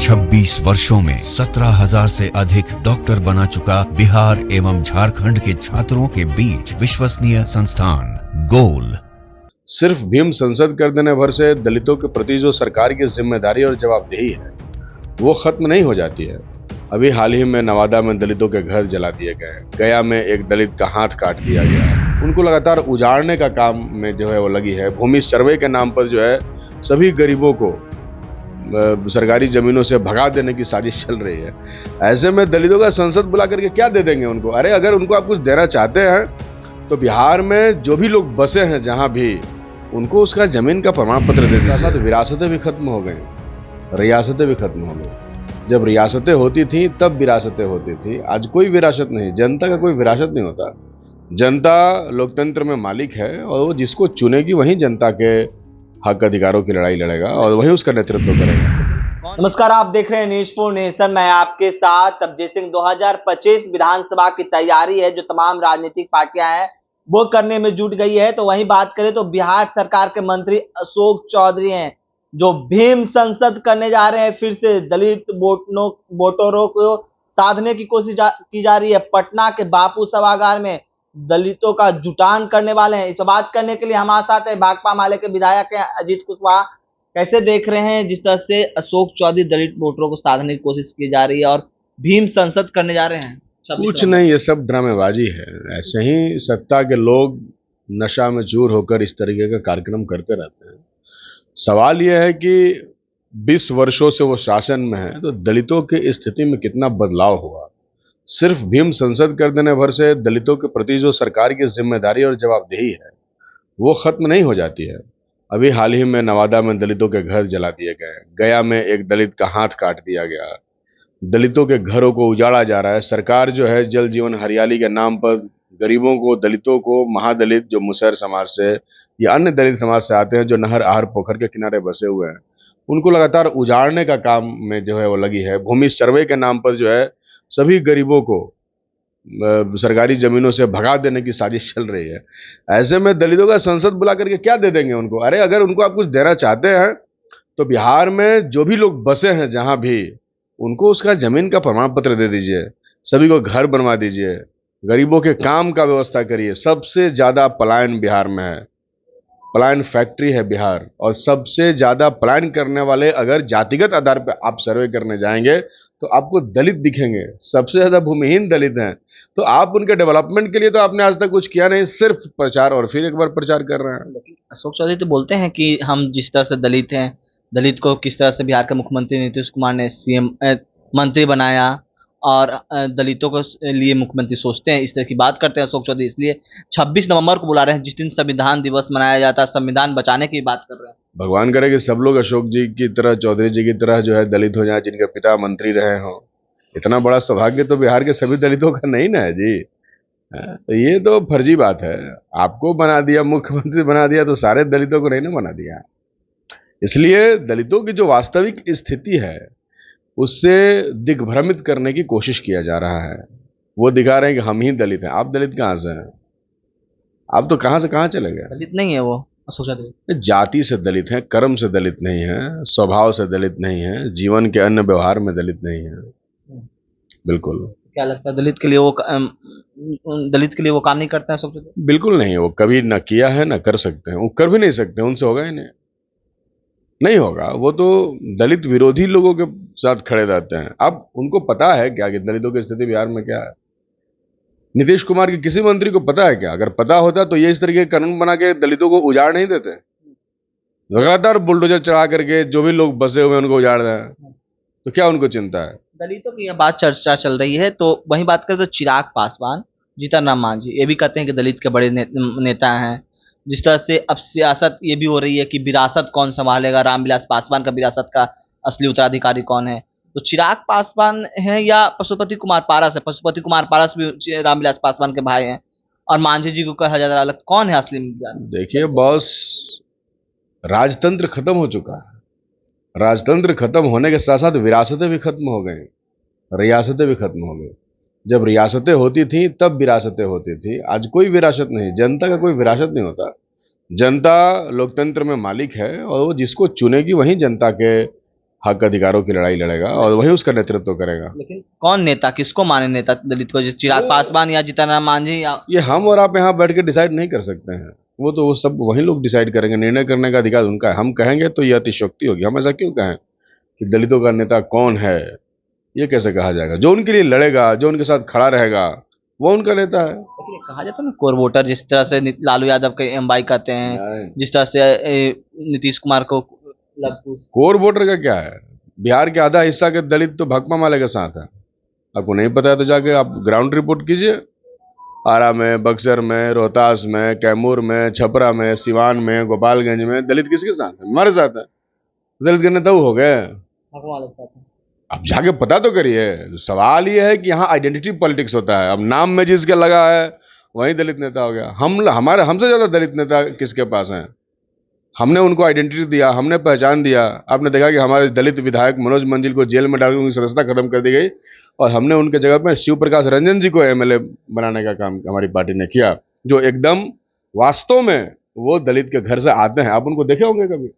26 वर्षों में 17,000 से अधिक डॉक्टर बना चुका बिहार एवं झारखंड के छात्रों के बीच विश्वसनीय संस्थान गोल। सिर्फ भीम संसद कर देने भर से दलितों के प्रति जो सरकार की जिम्मेदारी और जवाबदेही है वो खत्म नहीं हो जाती है। अभी हाल ही में नवादा में दलितों के घर जला दिए गए, गया में एक दलित का हाथ काट दिया गया। उनको लगातार उजाड़ने का काम में जो है वो लगी है। भूमि सर्वे के नाम पर जो है सभी गरीबों को सरकारी जमीनों से भगा देने की साजिश चल रही है। ऐसे में दलितों का संसद बुला करके क्या दे देंगे उनको? अरे अगर उनको आप कुछ देना चाहते हैं तो बिहार में जो भी लोग बसे हैं जहां भी, उनको उसका जमीन का प्रमाण पत्र दे। साथ साथ विरासतें भी खत्म हो गई, रियासतें भी खत्म हो गई। जब रियासतें होती थी तब विरासतें होती थी, आज कोई विरासत नहीं। जनता का कोई विरासत नहीं होता। जनता लोकतंत्र में मालिक है और वो जिसको चुनेगी वही जनता के हक अधिकारों की लड़ाई लड़ेगा और वही उसका नेतृत्व करेगा। नमस्कार, आप देख रहे हैं न्यूज़ फॉर नेशन। मैं आपके साथ अभिजीत सिंह। 2025 विधानसभा की तैयारी है जो तमाम राजनीतिक पार्टियां हैं वो करने में जुट गई है। तो वहीं बात करें तो बिहार सरकार के मंत्री अशोक चौधरी हैं जो भीम संसद करने जा रहे हैं। फिर से दलित वोटरों को साधने की कोशिश की जा रही है। पटना के बापू सभागार में दलितों का जुटान करने वाले हैं। इस बात करने के लिए हमारे साथ है भाकपा माले के विधायक हैं अजीत कुशवाहा। कैसे देख रहे हैं जिस तरह से अशोक चौधरी दलित वोटरों को साधने की कोशिश की जा रही है और भीम संसद करने जा रहे हैं? कुछ नहीं, ये सब ड्रामेबाजी है। ऐसे ही सत्ता के लोग नशा में चूर होकर इस तरीके का कार्यक्रम करते रहते हैं। सवाल यह है कि 20 वर्षों से वो शासन में है तो दलितों की स्थिति में कितना बदलाव हुआ। सिर्फ भीम संसद कर देने भर से दलितों के प्रति जो सरकार की जिम्मेदारी और जवाबदेही है वो खत्म नहीं हो जाती है। अभी हाल ही में नवादा में दलितों के घर जला दिए गए, गया में एक दलित का हाथ काट दिया गया। दलितों के घरों को उजाड़ा जा रहा है। सरकार जो है जल जीवन हरियाली के नाम पर गरीबों को, दलितों को, महादलित जो मुसहर समाज से या अन्य दलित समाज से आते हैं जो नहर आहर पोखर के किनारे बसे हुए हैं, उनको लगातार उजाड़ने का काम में जो है वो लगी है। भूमि सर्वे के नाम पर जो है सभी गरीबों को सरकारी जमीनों से भगा देने की साजिश चल रही है। ऐसे में दलितों का संसद बुला करके क्या दे देंगे उनको? अरे अगर उनको आप कुछ देना चाहते हैं तो बिहार में जो भी लोग बसे हैं जहां भी, उनको उसका जमीन का प्रमाण पत्र दे दीजिए, सभी को घर बनवा दीजिए, गरीबों के काम का व्यवस्था करिए। सबसे ज्यादा पलायन बिहार में है, पलायन फैक्ट्री है बिहार। और सबसे ज्यादा पलायन करने वाले अगर जातिगत आधार पर आप सर्वे करने जाएंगे तो आपको दलित दिखेंगे। सबसे ज्यादा भूमिहीन दलित हैं। तो आप उनके डेवलपमेंट के लिए तो आपने आज तक कुछ किया नहीं, सिर्फ प्रचार और फिर एक बार प्रचार कर रहे हैं। लेकिन अशोक चौधरी तो बोलते हैं कि हम जिस तरह से दलित हैं, दलित को किस तरह से बिहार के मुख्यमंत्री नीतीश कुमार ने सीएम मंत्री बनाया और दलितों को लिए मुख्यमंत्री सोचते हैं, इस तरह की बात करते हैं अशोक चौधरी। इसलिए 26 नवंबर को बुला रहे हैं जिस दिन संविधान दिवस मनाया जाता है, संविधान बचाने की बात कर रहे हैं। भगवान करे कि सब लोग अशोक जी की तरह, चौधरी जी की तरह जो है दलित हो जाए जिनके पिता मंत्री रहे हों। इतना बड़ा सौभाग्य तो बिहार के सभी दलितों का नहीं ना है जी। तो ये तो फर्जी बात है। आपको बना दिया, मुख्यमंत्री बना दिया, तो सारे दलितों को नहीं ना बना दिया। इसलिए दलितों की जो वास्तविक स्थिति है उससे दिग्भ्रमित करने की कोशिश किया जा रहा है। वो दिखा रहे हैं कि हम ही दलित हैं। आप दलित कहाँ से हैं? आप तो कहाँ से कहाँ चले गए? दलित नहीं है वो अशोक चौधरी। जाति से दलित हैं, कर्म से दलित नहीं है, स्वभाव से दलित नहीं है, जीवन के अन्य व्यवहार में दलित नहीं है। बिल्कुल। क्या लगता है दलित के लिए वो काम नहीं करते हैं अशोक चौधरी? बिल्कुल नहीं। वो कभी न किया है न कर सकते हैं। वो कर भी नहीं सकते, उनसे होगा ही नहीं होगा। वो तो दलित विरोधी लोगों के साथ खड़े रहते हैं। अब उनको पता है क्या कि दलितों की स्थिति बिहार में क्या है? नीतीश कुमार के किसी मंत्री को पता है क्या? अगर पता होता तो ये इस तरीके के कानून बना के दलितों को उजाड़ नहीं देते। लगातार बुलडोजर चढ़ा करके जो भी लोग बसे हुए उनको उजाड़ रहे हैं। तो क्या उनको चिंता है? दलितों की यह बात चर्चा चल रही है। तो वही बात करें तो चिराग पासवान, जीतन राम मांझी ये भी कहते हैं कि दलित के बड़े नेता हैं। जिस तरह से अब सियासत ये भी हो रही है कि विरासत कौन संभालेगा, रामविलास पासवान का विरासत का असली उत्तराधिकारी कौन है? तो चिराग पासवान है या पशुपति कुमार पारस है? पशुपति कुमार पारस भी रामविलास पासवान के भाई हैं और मांझी जी को कहा जा रहा है। कौन है असली? देखिए बॉस, राजतंत्र खत्म हो चुका है। राजतंत्र खत्म होने के साथ साथ विरासतें भी खत्म हो गई, रियासतें भी खत्म हो गई। जब रियासतें होती थी तब विरासतें होती थी। आज कोई विरासत नहीं। जनता का कोई विरासत नहीं होता। जनता लोकतंत्र में मालिक है और वो जिसको चुनेगी वही जनता के हक अधिकारों की लड़ाई लड़ेगा और वही उसका नेतृत्व करेगा। लेकिन कौन नेता, किसको माने नेता दलित को, चिराग पासवान या जीतनराम मांझी या ये हम और आप यहाँ बैठ के डिसाइड नहीं कर सकते हैं, वो सब वही लोग डिसाइड करेंगे, निर्णय करने का अधिकार उनका है। हम कहेंगे तो ये अतिशयोक्ति होगी। हम ऐसा क्यों कहें कि दलितों का नेता कौन है, ये कैसे कहा जाएगा? जो उनके लिए लड़ेगा, जो उनके साथ खड़ा रहेगा, वो उनका नेता है। लेकिन ये कहा जाता है ना कोर वोटर, जिस तरह से लालू यादव के एमवाई कहते हैं, नहीं। जिस तरह से नीतीश कुमार को कोर वोटर का क्या है? बिहार के आधा हिस्सा के दलित तो भाकपा माले के साथ है। आपको नहीं पता है तो जाके आप ग्राउंड रिपोर्ट कीजिए। आरा में, बक्सर में, रोहतास में, कैमूर में, छपरा में, सिवान में, गोपालगंज में दलित किसके साथ है? हमारे साथ है। दलित के नेता हो गए। अब जाके पता तो करिए। सवाल ये है कि यहाँ आइडेंटिटी पॉलिटिक्स होता है। अब नाम में जिसके लगा है वही दलित नेता हो गया। हमसे ज्यादा दलित नेता किसके पास हैं? हमने उनको आइडेंटिटी दिया, हमने पहचान दिया। आपने देखा कि हमारे दलित विधायक मनोज मंजिल को जेल में डालकर उनकी सदस्यता खत्म कर दी गई और हमने उनके जगह पर शिव प्रकाश रंजन जी को एमएलए बनाने का काम हमारी पार्टी ने किया, जो एकदम वास्तव में वो दलित के घर से आते हैं। आप उनको देखे होंगे कभी?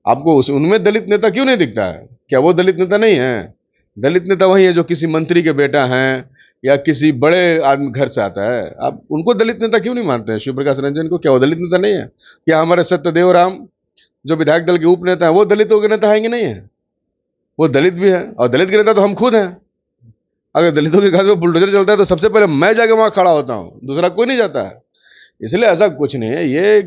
आपको उनमें दलित नेता क्यों नहीं दिखता है? क्या वो दलित नेता नहीं है? दलित नेता वही है जो किसी मंत्री के बेटा हैं या किसी बड़े आदमी घर से आता है। आप उनको दलित नेता क्यों नहीं मानते हैं? शिव प्रकाश रंजन को क्या वो दलित नेता नहीं है? क्या हमारे सत्यदेव राम जो विधायक दल के उप नेता है वो दलितों के नेता है कि नहीं है? वो दलित भी है और दलित के नेता तो हम खुद हैं। अगर दलितों के घर में बुलडोजर चलता है तो सबसे पहले मैं जाके वहां खड़ा होता हूँ, दूसरा कोई नहीं जाता है। इसलिए ऐसा कुछ नहीं है। ये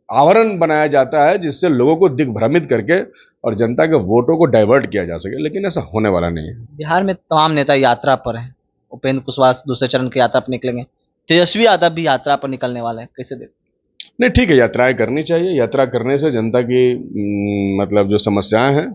आवरण बनाया जाता है जिससे लोगों को दिग्भ्रमित करके और जनता के वोटों को डाइवर्ट किया जा सके, लेकिन ऐसा होने वाला नहीं है। बिहार में तमाम नेता यात्रा पर हैं। उपेंद्र कुशवाहा दूसरे चरण की यात्रा पर निकलेंगे, तेजस्वी यादव भी यात्रा पर निकलने वाले हैं, कैसे देखते? नहीं, ठीक है, यात्राएं करनी चाहिए। यात्रा करने से जनता की मतलब जो समस्याएं हैं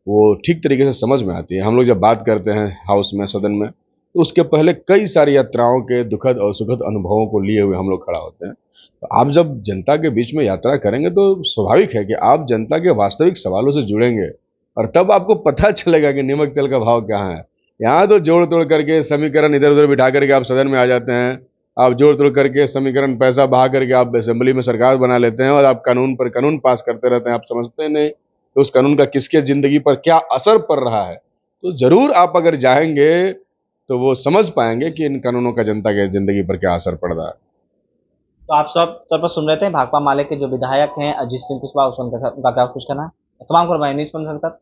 वो ठीक तरीके से समझ में आती है। हम लोग जब बात करते हैं हाउस में, सदन में, तो उसके पहले कई सारी यात्राओं के दुखद और सुखद अनुभवों को लिए हुए हम लोग खड़ा होते हैं। तो आप जब जनता के बीच में यात्रा करेंगे तो स्वाभाविक है कि आप जनता के वास्तविक सवालों से जुड़ेंगे और तब आपको पता चलेगा कि नमक तेल का भाव क्या है। यहाँ तो जोड़ तोड़ करके समीकरण इधर उधर बिठा करके आप सदन में आ जाते हैं। आप जोड़ तोड़ करके समीकरण पैसा बहा करके आप असेंबली में सरकार बना लेते हैं और आप कानून पर कानून पास करते रहते हैं। आप समझते नहीं तो उस कानून का किसके जिंदगी पर क्या असर पड़ रहा है। तो जरूर आप अगर जाएंगे तो वो समझ पाएंगे कि इन कानूनों का जनता के जिंदगी पर क्या असर पड़ रहा है। तो आप सब तौर पर सुन रहे थे भाकपा माले के जो विधायक हैं अजीत सिंह कुशवाहा, उनका क्या कुछ कहना है? तमाम खबर न्यूज़ पर